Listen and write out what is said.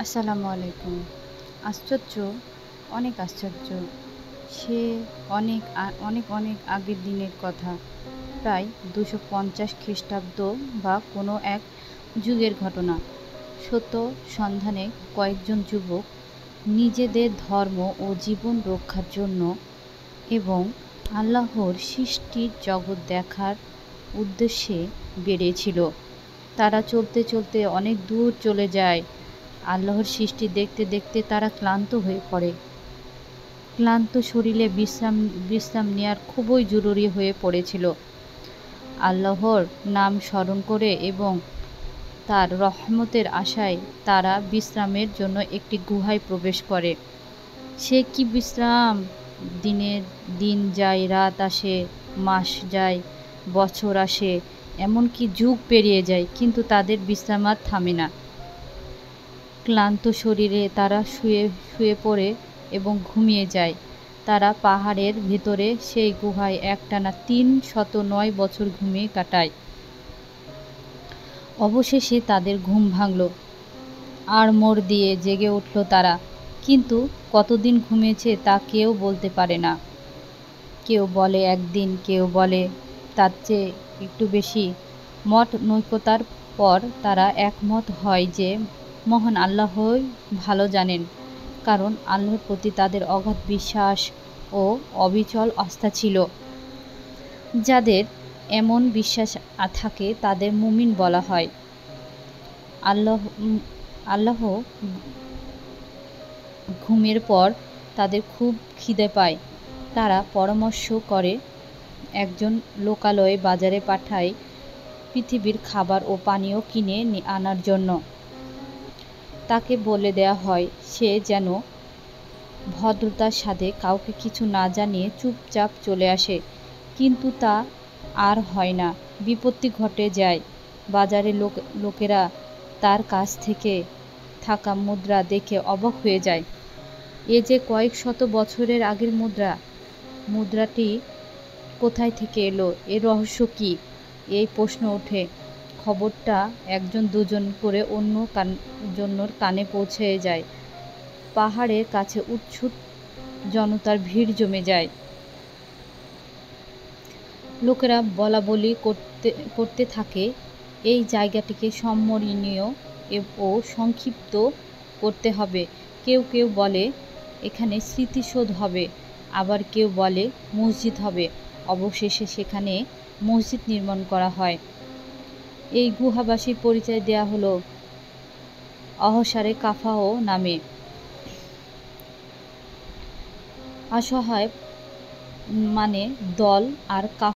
আসসালামু আলাইকুম। আশ্চর্য, অনেক আশ্চর্য। সে অনেক আগের দিনের কথা। প্রায় ২৫০ খ্রিস্টাব্দ বা কোনো এক যুগের ঘটনা। সত্য সন্ধানে কয়েকজন যুবক নিজেদের ধর্ম ও জীবন রক্ষার জন্য এবং আল্লাহর সৃষ্টির জগৎ দেখার উদ্দেশ্যে বেরিয়েছিল। তারা চলতে চলতে অনেক দূর চলে যায়। আল্লাহর সৃষ্টি দেখতে দেখতে তারা ক্লান্ত হয়ে পড়ে। ক্লান্ত শরীরে বিশ্রাম নেওয়ার খুবই জরুরি হয়ে পড়েছিল। আল্লাহর নাম স্মরণ করে এবং তার রহমতের আশায় তারা বিশ্রামের জন্য একটি গুহায় প্রবেশ করে। সে কি বিশ্রাম! দিন যায়, রাত আসে, মাস যায়, বছর আসে, এমনকি যুগ পেরিয়ে যায়, কিন্তু তাদের বিশ্রাম আর থামে না। ক্লান্ত শরীরে তারা শুয়ে পড়ে এবং ঘুমিয়ে যায়। তারা পাহাড়ের ভেতরে সেই গুহায় একটানা ৩০৯ বছর ঘুমিয়ে কাটায়। অবশেষে তাদের ঘুম ভাঙল। আড়মোড় দিয়ে জেগে উঠল তারা, কিন্তু কতদিন ঘুমিয়েছে তা কেউ বলতে পারে না। কেউ বলে একদিন, কেউ বলে তার চেয়ে একটু বেশি। মত নৈকতার পর তারা একমত হয় যে মহান আল্লাহই ভালো জানেন, কারণ আল্লাহর প্রতি তাদের অগাধ বিশ্বাস ও অবিচল আস্থা ছিল। যাদের এমন বিশ্বাস থাকে তাদের মুমিন বলা হয়। আল্লাহ ঘুমের পর তাদের খুব খিদে পায়। তারা পরামর্শ করে একজন লোকালয়ে বাজারে পাঠায় পৃথিবীর খাবার ও পানীয় কিনে আনার জন্য। তাকে বলে দেয়া হয় সে যেন ভদ্রতার সাথে কাউকে কিছু না জানিয়ে চুপচাপ চলে আসে, কিন্তু তা আর হয় না। বিপত্তি ঘটে যায়। বাজারে লোকেরা তার কাছ থেকে থাকা মুদ্রা দেখে অবাক হয়ে যায়। এ যে কয়েক শত বছরের আগের মুদ্রাটি কোথায় থেকে এলো, এর রহস্য কি? এই প্রশ্ন ওঠে। খবরটা একজন দুজন করে অন্য জনের কানে পৌঁছে যায়। পাহাড়ের কাছে উৎসুক জনতার ভিড় জমে যায়। লোকেরা বলাবলি করতে থাকে এই জায়গাটিকে সম্মানীয় ও সংক্ষিপ্ত করতে হবে। কেউ কেউ বলে এখানে স্মৃতিসৌধ হবে, আবার কেউ বলে মসজিদ হবে। অবশেষে সেখানে মসজিদ নির্মাণ করা হয়। এই গুহাবাসীর পরিচয় দেয়া হলো আহসারে কাফাহ নামে। অসহায় মানে দল আর